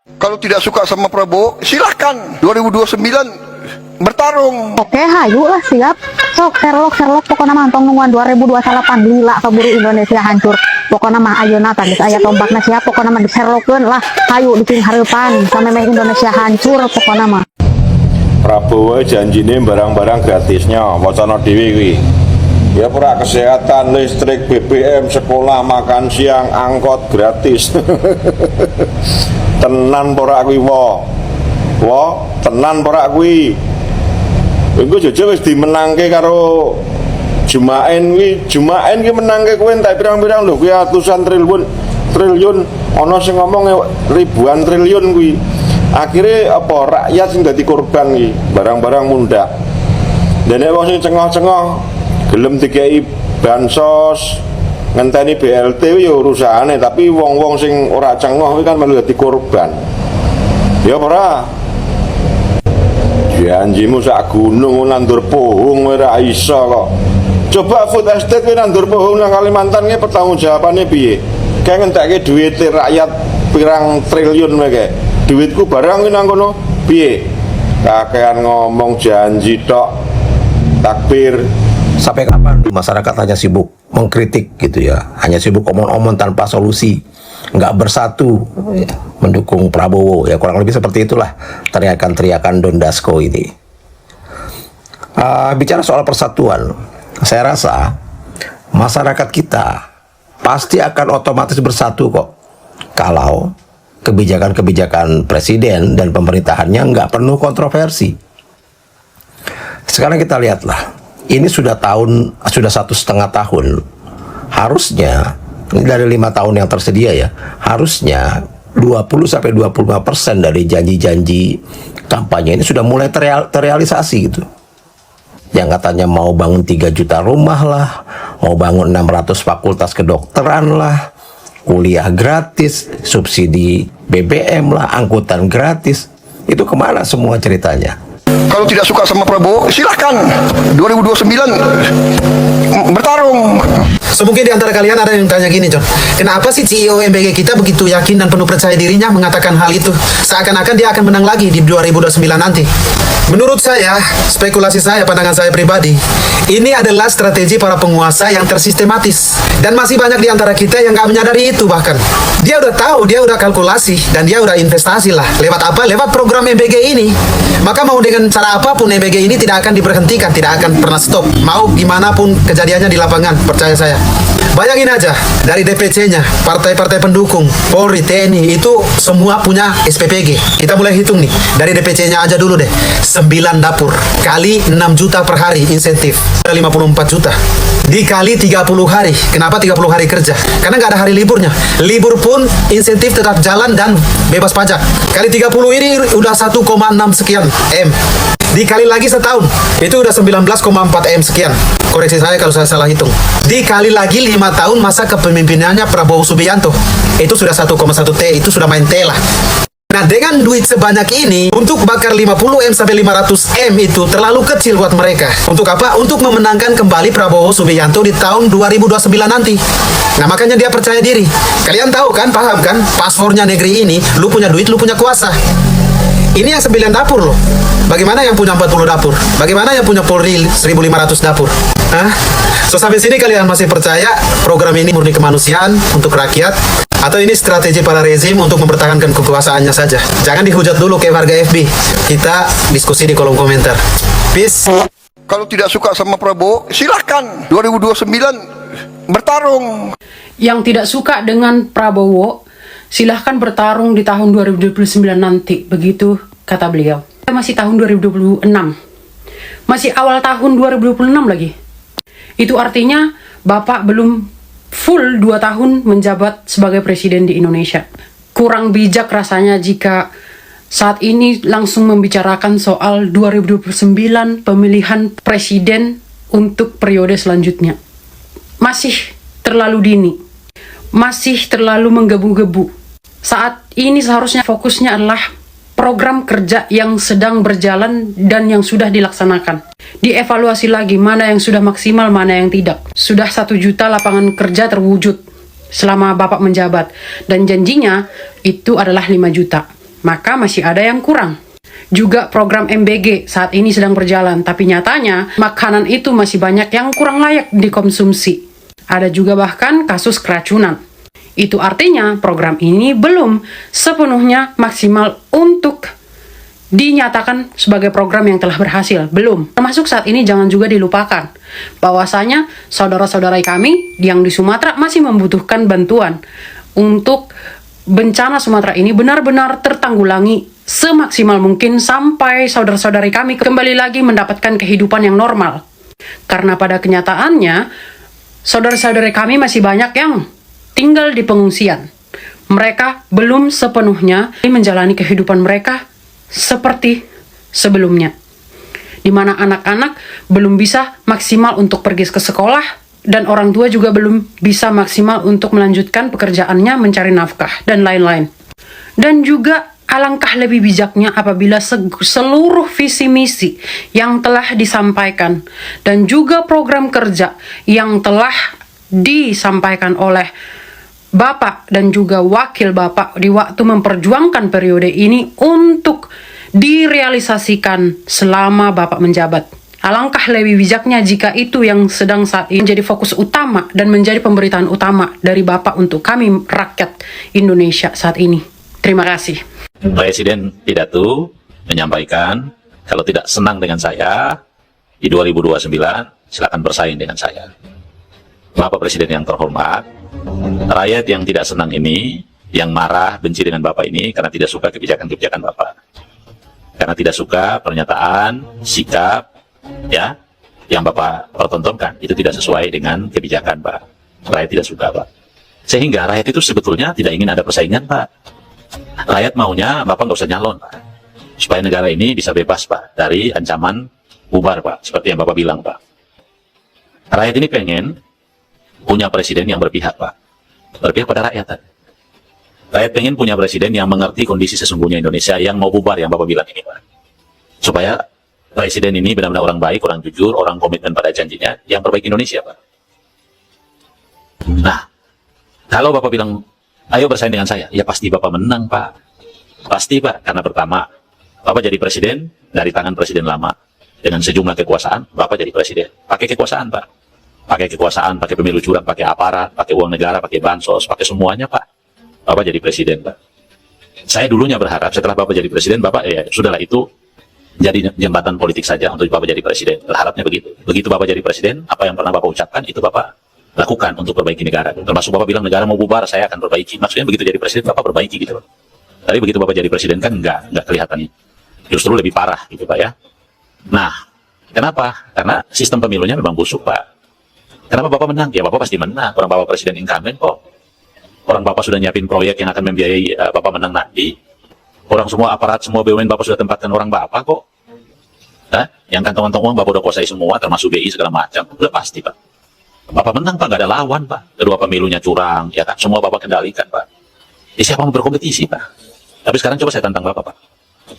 Kalau tidak suka sama Prabowo, silahkan 2029 bertarung. Oke, hayu lah, siap. Sok, Sherlock, pokoknya mantong nungguan 2028 lila keburu Indonesia hancur. Pokoknya mah ayeuna tadi aya tombakna siap, pokoknya mah di Sherlockeun lah. Hayu bikin harapan sampai mah Indonesia hancur pokoknya mah. Prabowo janjine barang-barang gratisnya, wacana dhewe kuwi. Ya pura kesehatan, listrik, BBM, sekolah, makan siang, angkot gratis. Tenan pora kuwi wo tenan pora kuwi. Engko jojo wis dimenangke karo Jumaen ki menangke kuwi entek pirang-pirang lho kuwi atusan triliun ana sing ngomong ribuan triliun kuwi. Akhirnya apa rakyat sing dadi korban iki, barang-barang mundak. Dene wong sing cengah-cengah gelem dikei bansos ngenteni BLT ya urusane, tapi wong-wong sing ora cengah kuwi kan malah dadi korban. Ya ora. Janjimu sak gunung nandur pohong ora iso kok. Coba food estate kuwi nandur pohong nang Kalimantan ki pertanggungjawabannya piye? Kayak ngentekke duit rakyat pirang triliun wae. Duitku barang nang kono piye? Kakean ngomong janji tok. Takbir. Sampai kapan masyarakat hanya sibuk mengkritik gitu ya, hanya sibuk omong-omong tanpa solusi, nggak bersatu mendukung Prabowo ya, kurang lebih seperti itulah teriakan-teriakan Don Dasko ini. Bicara soal persatuan, saya rasa masyarakat kita pasti akan otomatis bersatu kok kalau kebijakan-kebijakan presiden dan pemerintahannya nggak penuh kontroversi. Sekarang kita lihatlah, ini sudah 1,5 tahun. Harusnya, ini dari 5 tahun yang tersedia ya, harusnya 20-25% dari janji-janji kampanye ini sudah mulai terrealisasi gitu. Yang katanya mau bangun 3 juta rumah lah, mau bangun 600 fakultas kedokteran lah, kuliah gratis, subsidi BBM lah, angkutan gratis. Itu kemana semua ceritanya? Kalau tidak suka sama Prabowo, silahkan 2029 bertarung. So mungkin di antara kalian ada yang tanya gini, John, kenapa sih CEO MBG kita begitu yakin dan penuh percaya dirinya mengatakan hal itu, seakan-akan dia akan menang lagi di 2029 nanti? Menurut saya, spekulasi saya, pandangan saya pribadi, ini adalah strategi para penguasa yang tersistematis, dan masih banyak di antara kita yang nggak menyadari itu. Bahkan dia udah tahu, dia udah kalkulasi, dan dia udah investasi lah. Lewat apa? Lewat program MBG ini. Maka mau dengan cara apapun, MBG ini tidak akan diberhentikan, tidak akan pernah stop. Mau gimana pun kejadiannya di lapangan, percaya saya. Bayangin aja, dari DPC-nya, partai-partai pendukung, Polri, TNI, itu semua punya SPPG. Kita mulai hitung nih, dari DPC-nya aja dulu deh. 9 dapur, kali 6 juta per hari insentif, 54 juta. Dikali 30 hari, kenapa 30 hari kerja? Karena nggak ada hari liburnya. Libur pun insentif tetap jalan dan bebas pajak. Kali 30 ini udah 1,6 sekian M. Dikali lagi setahun, itu udah 19,4 M sekian. Koreksi saya kalau saya salah hitung. Dikali lagi 5 tahun masa kepemimpinannya Prabowo Subianto, itu sudah 1,1 T, itu sudah main T lah. Nah, dengan duit sebanyak ini, untuk bakar 50 M sampai 500 M itu terlalu kecil buat mereka. Untuk apa? Untuk memenangkan kembali Prabowo Subianto di tahun 2029 nanti. Nah, makanya dia percaya diri. Kalian tahu kan, paham kan? Paspornya negeri ini, lu punya duit, lu punya kuasa. Ini yang 9 dapur loh. Bagaimana yang punya 40 dapur? Bagaimana yang punya Polri 1.500 dapur? Hah? So, sampai sini kalian masih percaya program ini murni kemanusiaan untuk rakyat? Atau ini strategi para rezim untuk mempertahankan kekuasaannya saja? Jangan dihujat dulu kayak warga FB. Kita diskusi di kolom komentar. Peace. Kalau tidak suka sama Prabowo, silahkan 2029 bertarung. Yang tidak suka dengan Prabowo, silahkan bertarung di tahun 2029 nanti. Begitu kata beliau. Masih tahun 2026. Masih awal tahun 2026 lagi. Itu artinya Bapak belum full 2 tahun menjabat sebagai presiden di Indonesia. Kurang bijak rasanya jika saat ini langsung membicarakan soal 2029 pemilihan presiden untuk periode selanjutnya. Masih terlalu dini. Masih terlalu menggebu-gebu. Saat ini seharusnya fokusnya adalah program kerja yang sedang berjalan dan yang sudah dilaksanakan. Dievaluasi lagi mana yang sudah maksimal, mana yang tidak. Sudah 1 juta lapangan kerja terwujud selama Bapak menjabat. Dan janjinya itu adalah 5 juta. maka masih ada yang kurang. Juga program MBG saat ini sedang berjalan, tapi nyatanya makanan itu masih banyak yang kurang layak dikonsumsi. Ada juga bahkan kasus keracunan. Itu artinya program ini belum sepenuhnya maksimal untuk dinyatakan sebagai program yang telah berhasil. Belum. Termasuk saat ini jangan juga dilupakan bahwasanya saudara-saudara kami yang di Sumatera masih membutuhkan bantuan untuk bencana Sumatera ini benar-benar tertanggulangi semaksimal mungkin sampai saudara-saudari kami kembali lagi mendapatkan kehidupan yang normal. Karena pada kenyataannya, saudara-saudari kami masih banyak yang tinggal di pengungsian. Mereka belum sepenuhnya menjalani kehidupan mereka seperti sebelumnya. Di mana anak-anak belum bisa maksimal untuk pergi ke sekolah, dan orang tua juga belum bisa maksimal untuk melanjutkan pekerjaannya mencari nafkah, dan lain-lain. Dan juga alangkah lebih bijaknya apabila seluruh visi misi yang telah disampaikan dan juga program kerja yang telah disampaikan oleh Bapak dan juga wakil Bapak di waktu memperjuangkan periode ini untuk direalisasikan selama Bapak menjabat. Alangkah lebih bijaknya jika itu yang sedang saat ini menjadi fokus utama dan menjadi pemberitaan utama dari Bapak untuk kami rakyat Indonesia saat ini. Terima kasih. Presiden pidato menyampaikan kalau tidak senang dengan saya di 2029 silakan bersaing dengan saya. Bapak Presiden yang terhormat, rakyat yang tidak senang ini, yang marah, benci dengan Bapak ini karena tidak suka kebijakan-kebijakan Bapak. Karena tidak suka pernyataan, sikap, ya, yang Bapak pertontonkan itu tidak sesuai dengan kebijakan Pak. Rakyat tidak suka Pak. Sehingga rakyat itu sebetulnya tidak ingin ada persaingan Pak. Rakyat maunya Bapak nggak usah nyalon Pak. Supaya negara ini bisa bebas Pak dari ancaman bubar Pak. Seperti yang Bapak bilang Pak. Rakyat ini pengen punya presiden yang berpihak Pak. Berpihak pada rakyat. Rakyat pengen punya presiden yang mengerti kondisi sesungguhnya Indonesia yang mau bubar yang Bapak bilang ini Pak. Supaya presiden ini benar-benar orang baik, orang jujur, orang komitmen pada janjinya yang perbaiki Indonesia Pak. Nah, kalau Bapak bilang ayo bersaing dengan saya, ya pasti Bapak menang Pak. Pasti Pak, karena pertama Bapak jadi presiden dari tangan presiden lama dengan sejumlah kekuasaan, Bapak jadi presiden pakai kekuasaan Pak. Pakai kekuasaan, pakai pemilu curang, pakai aparat, pakai uang negara, pakai bansos, pakai semuanya Pak. Bapak jadi presiden Pak. Saya dulunya berharap setelah Bapak jadi presiden, Bapak ya sudahlah itu jadi jembatan politik saja untuk Bapak jadi presiden. Berharapnya begitu. Begitu Bapak jadi presiden, apa yang pernah Bapak ucapkan itu Bapak lakukan untuk perbaiki negara. Termasuk Bapak bilang negara mau bubar, saya akan perbaiki. Maksudnya begitu jadi presiden Bapak perbaiki gitu loh. Tapi begitu Bapak jadi presiden kan enggak kelihatan. Justru lebih parah gitu Pak ya. Nah, kenapa? Karena sistem pemilunya memang busuk Pak. Kenapa Bapak menang? Ya Bapak pasti menang. Orang Bapak presiden incumbent kok. Orang Bapak sudah nyiapin proyek yang akan membiayai Bapak menang nanti. Orang semua aparat, semua BUMN Bapak sudah tempatkan orang Bapak kok. Hah? Yang kantong-kantong uang Bapak udah kuasai semua, termasuk BI segala macam. Udah pasti Pak. Bapak menang Pak, gak ada lawan Pak. Kedua pemilunya curang, ya kan? Semua Bapak kendalikan Pak. Ya siapa mau berkompetisi Pak? Tapi sekarang coba saya tantang Bapak Pak.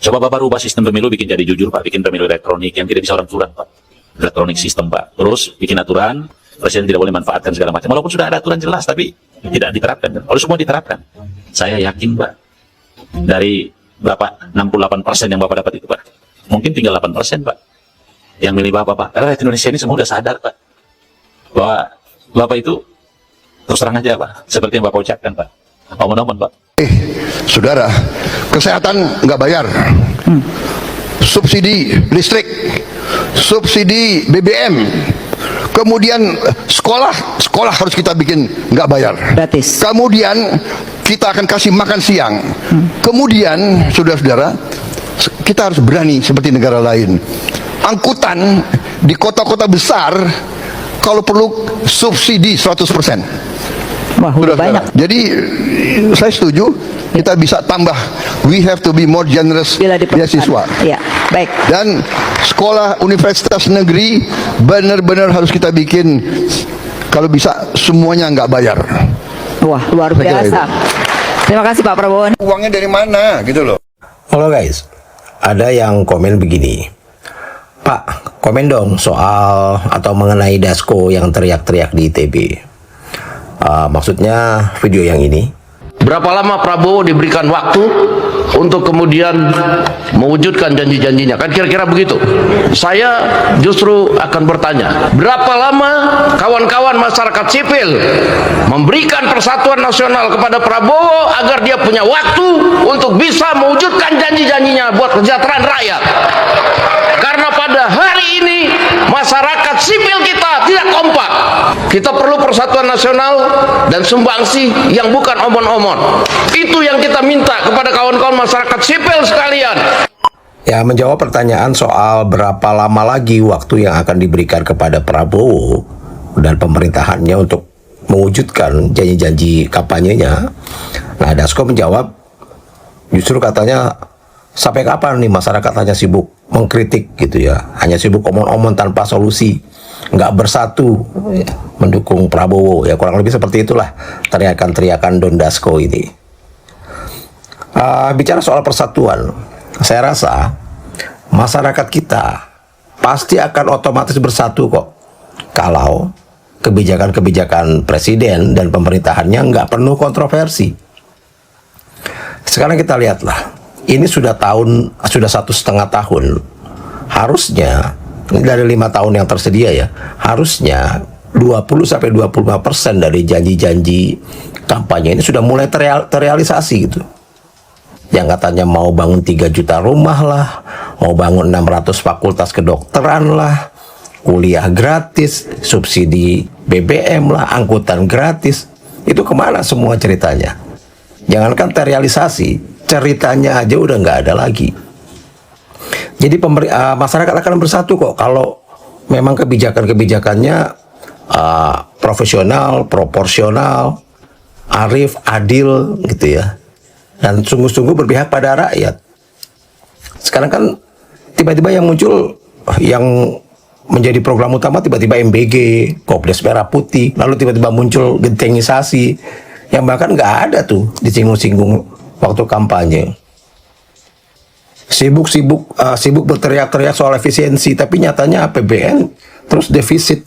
Coba Bapak rubah sistem pemilu, bikin jadi jujur Pak. Bikin pemilu elektronik yang tidak bisa orang curang Pak. Elektronik sistem Pak. Terus bikin aturan, presiden tidak boleh manfaatkan segala macam. Walaupun sudah ada aturan jelas, tapi tidak diterapkan. Kalau semua diterapkan, saya yakin Pak, dari berapa 68% yang Bapak dapat itu Pak, mungkin tinggal 8% Pak yang milih Bapak Pak. Karena rakyat Indonesia ini semua sudah sadar Pak, bahwa Bapak itu terus terang aja Pak, seperti yang Bapak ucapkan Pak. Omong-omong Pak. Saudara, kesehatan nggak bayar, subsidi listrik, subsidi BBM, kemudian sekolah harus kita bikin nggak bayar, gratis. Kemudian kita akan kasih makan siang. Kemudian saudara-saudara, kita harus berani seperti negara lain. Angkutan di kota-kota besar kalau perlu subsidi 100%. Wah, udah banyak. Jadi saya setuju kita bisa tambah. We have to be more generous Bila diperlukan. beasiswa. Ya, baik. Dan sekolah universitas negeri benar-benar harus kita bikin, kalau bisa semuanya nggak bayar. Wah, luar Saya kira biasa. Terima kasih Pak Prabowo. Uangnya dari mana gitu loh. Halo guys, ada yang komen begini, Pak, komen dong soal atau mengenai Dasko yang teriak-teriak di ITB. Maksudnya video yang ini. Berapa lama Prabowo diberikan waktu untuk kemudian mewujudkan janji-janjinya? Kan kira-kira begitu. Saya justru akan bertanya, berapa lama kawan-kawan masyarakat sipil memberikan persatuan nasional kepada Prabowo agar dia punya waktu untuk bisa mewujudkan janji-janjinya buat kesejahteraan rakyat? Karena pada hari ini masyarakat sipil kita tidak kompak. Kita perlu persatuan nasional dan sumbangsi yang bukan omon-omon. Itu yang kita minta kepada kawan-kawan masyarakat sipil sekalian. Ya, menjawab pertanyaan soal berapa lama lagi waktu yang akan diberikan kepada Prabowo dan pemerintahannya untuk mewujudkan janji-janji kampanyenya. Nah, Dasko menjawab, justru katanya sampai kapan nih masyarakat hanya sibuk mengkritik gitu ya, hanya sibuk omong-omong tanpa solusi, nggak bersatu ya, mendukung Prabowo, ya kurang lebih seperti itulah teriakan-teriakan Don Dasko ini. Bicara soal persatuan, saya rasa masyarakat kita pasti akan otomatis bersatu kok kalau kebijakan-kebijakan presiden dan pemerintahannya nggak penuh kontroversi. Sekarang kita lihatlah, ini sudah 1,5 tahun. Harusnya dari 5 tahun yang tersedia ya, harusnya 20-25% dari janji-janji kampanye ini sudah mulai terrealisasi gitu. Yang katanya mau bangun 3 juta rumah lah, mau bangun 600 fakultas kedokteran lah, kuliah gratis, subsidi BBM lah, angkutan gratis. Itu kemana semua ceritanya? Jangankan terrealisasi, ceritanya aja udah nggak ada lagi. Jadi masyarakat akan bersatu kok kalau memang kebijakan-kebijakannya profesional, proporsional, arif, adil gitu ya, dan sungguh-sungguh berpihak pada rakyat. Sekarang kan tiba-tiba yang muncul, yang menjadi program utama tiba-tiba MBG, Kopdes Merah Putih, lalu tiba-tiba muncul gentengisasi yang bahkan nggak ada tuh disinggung-singgung waktu kampanye. Sibuk berteriak-teriak soal efisiensi, tapi nyatanya APBN terus defisit.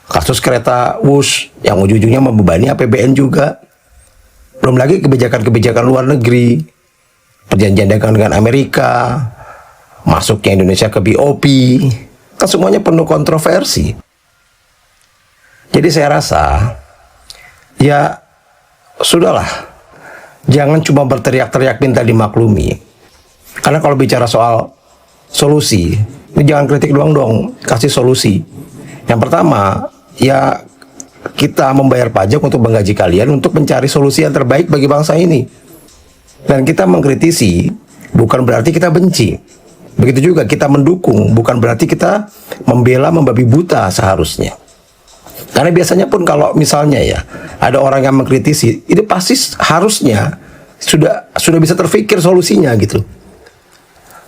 Kasus kereta Wush yang ujung-ujungnya membebani APBN juga. Belum lagi kebijakan-kebijakan luar negeri, perjanjian dagang dengan Amerika, masuknya Indonesia ke BOP, kan semuanya penuh kontroversi. Jadi saya rasa ya sudahlah, jangan cuma berteriak-teriak minta dimaklumi. Karena kalau bicara soal solusi, ini jangan kritik doang dong, kasih solusi. Yang pertama, ya kita membayar pajak untuk menggaji kalian untuk mencari solusi yang terbaik bagi bangsa ini. Dan kita mengkritisi bukan berarti kita benci. Begitu juga kita mendukung bukan berarti kita membela, membabi buta seharusnya. Karena biasanya pun kalau misalnya ya ada orang yang mengkritisi, itu pasti harusnya sudah bisa terfikir solusinya gitu.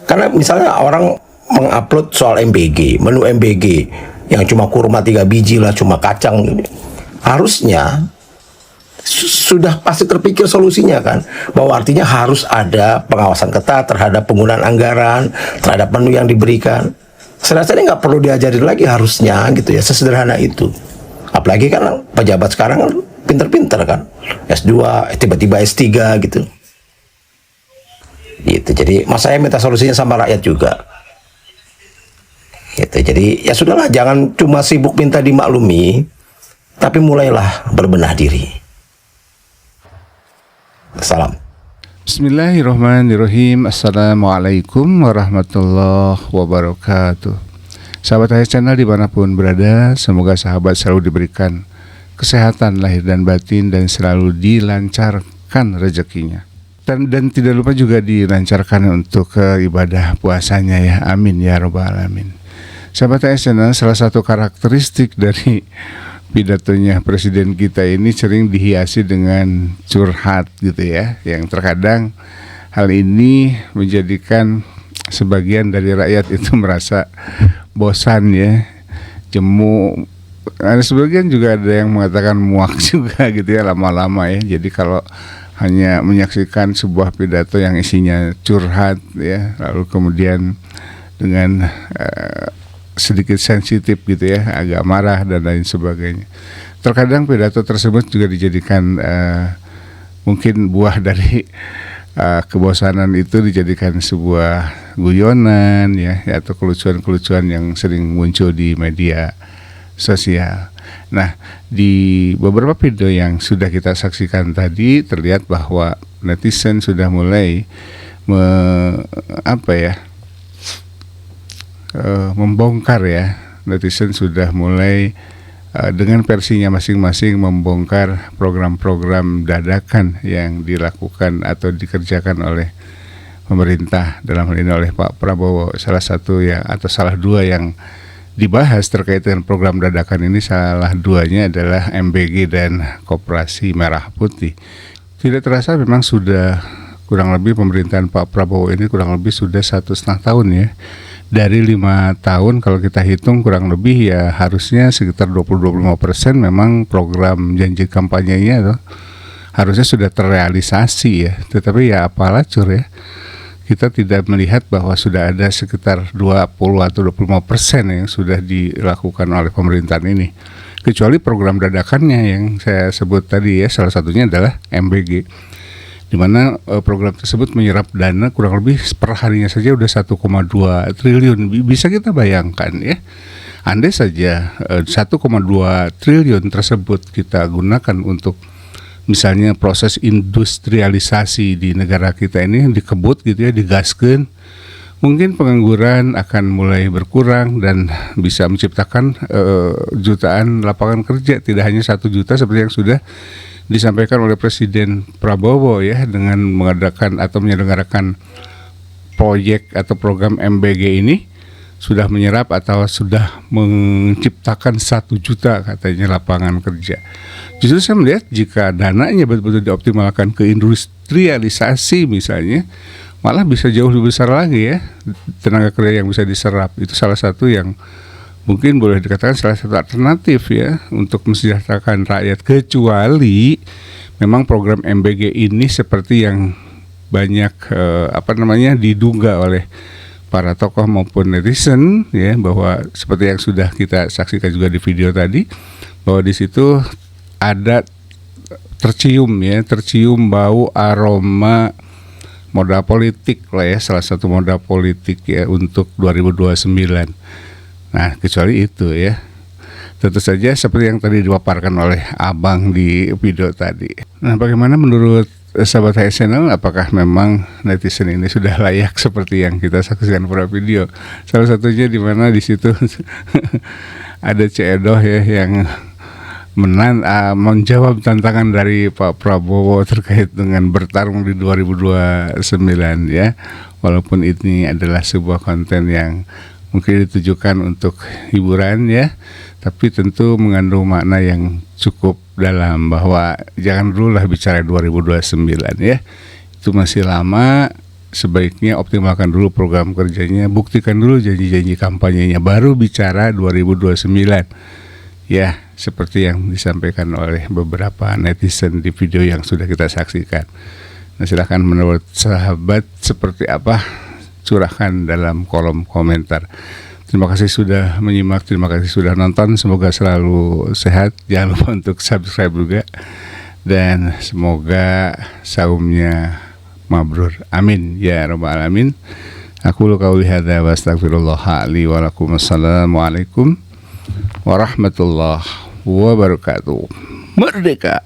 Karena misalnya orang mengupload soal MBG, menu MBG yang cuma kurma 3 biji lah, cuma kacang gitu. Harusnya sudah pasti terpikir solusinya kan, bahwa artinya harus ada pengawasan ketat terhadap penggunaan anggaran, terhadap menu yang diberikan. Saya rasa ini nggak perlu diajarin lagi harusnya gitu ya, sesederhana itu. Apalagi kan pejabat sekarang kan pinter-pinter kan, S2, tiba-tiba S3 gitu. Gitu. Jadi mas saya minta solusinya sama rakyat juga. Gitu. Jadi ya sudahlah, jangan cuma sibuk minta dimaklumi, tapi mulailah berbenah diri. Salam. Bismillahirrahmanirrahim. Assalamualaikum warahmatullahi wabarakatuh. Sahabat Hayat Channel dimanapun berada, semoga sahabat selalu diberikan kesehatan lahir dan batin dan selalu dilancarkan rezekinya. Dan tidak lupa juga dilancarkan untuk ibadah puasanya ya. Amin ya rabbal alamin. Sahabat Hayat Channel, salah satu karakteristik dari pidatonya presiden kita ini sering dihiasi dengan curhat gitu ya, yang terkadang hal ini menjadikan sebagian dari rakyat itu merasa bosan ya, jemu. Ada sebagian juga ada yang mengatakan muak juga gitu ya lama-lama ya. Jadi kalau hanya menyaksikan sebuah pidato yang isinya curhat ya, lalu kemudian dengan sedikit sensitif gitu ya, agak marah dan lain sebagainya. Terkadang pidato tersebut juga dijadikan mungkin buah dari kebosanan itu dijadikan sebuah guyonan ya, atau kelucuan-kelucuan yang sering muncul di media sosial. Nah, di beberapa video yang sudah kita saksikan tadi terlihat bahwa netizen sudah mulai membongkar ya. Netizen sudah mulai dengan versinya masing-masing membongkar program-program dadakan yang dilakukan atau dikerjakan oleh pemerintah, dalam hal ini oleh Pak Prabowo. Salah satu ya, atau salah dua yang dibahas terkait dengan program dadakan ini, salah duanya adalah MBG dan Koperasi Merah Putih. Tidak terasa memang sudah kurang lebih pemerintahan Pak Prabowo ini kurang lebih sudah 1,5 tahun ya. Dari 5 tahun kalau kita hitung kurang lebih ya harusnya sekitar 20-25% memang program janji kampanyenya tuh harusnya sudah terrealisasi ya. Tetapi ya apalah cur ya, kita tidak melihat bahwa sudah ada sekitar 20 atau 25% yang sudah dilakukan oleh pemerintahan ini. Kecuali program dadakannya yang saya sebut tadi ya, salah satunya adalah MBG, di mana program tersebut menyerap dana kurang lebih per harinya saja udah 1,2 triliun. Bisa kita bayangkan ya, andai saja 1,2 triliun tersebut kita gunakan untuk misalnya proses industrialisasi di negara kita ini dikebut gitu ya, digaskeun, mungkin pengangguran akan mulai berkurang dan bisa menciptakan jutaan lapangan kerja, tidak hanya 1 juta seperti yang sudah disampaikan oleh Presiden Prabowo ya, dengan mengadakan atau menyelenggarakan proyek atau program MBG ini sudah menyerap atau sudah menciptakan 1 juta katanya lapangan kerja. Justru saya melihat jika dananya betul-betul dioptimalkan ke industrialisasi misalnya, malah bisa jauh lebih besar lagi ya tenaga kerja yang bisa diserap. Itu salah satu yang mungkin boleh dikatakan salah satu alternatif ya untuk mensejahterakan rakyat, kecuali memang program MBG ini seperti yang banyak diduga oleh para tokoh maupun netizen ya, bahwa seperti yang sudah kita saksikan juga di video tadi, bahwa di situ ada tercium bau aroma modal politik lah ya, salah satu modal politik ya untuk 2029. Nah, kecuali itu ya, tentu saja seperti yang tadi dipaparkan oleh Abang di video tadi. Nah, bagaimana menurut sahabat HSNL, apakah memang netizen ini sudah layak seperti yang kita saksikan pada video? Salah satunya di mana di situ ada Ceedoh ya yang menjawab tantangan dari Pak Prabowo terkait dengan bertarung di 2029 ya. Walaupun ini adalah sebuah konten yang mungkin ditujukan untuk hiburan ya, tapi tentu mengandung makna yang cukup dalam, bahwa jangan dulu lah bicara 2029 ya. Itu masih lama, sebaiknya optimalkan dulu program kerjanya, buktikan dulu janji-janji kampanyenya, baru bicara 2029 ya, seperti yang disampaikan oleh beberapa netizen di video yang sudah kita saksikan. Nah, silakan menurut sahabat seperti apa, curahkan dalam kolom komentar. Terima kasih sudah menyimak, terima kasih sudah nonton, semoga selalu sehat, jangan lupa untuk subscribe juga, dan semoga saumnya mabrur, amin ya rabbal alamin. Aku qauli hadza wa astaghfirullah li wa lakum. Assalamualaikum warahmatullahi wabarakatuh. Merdeka!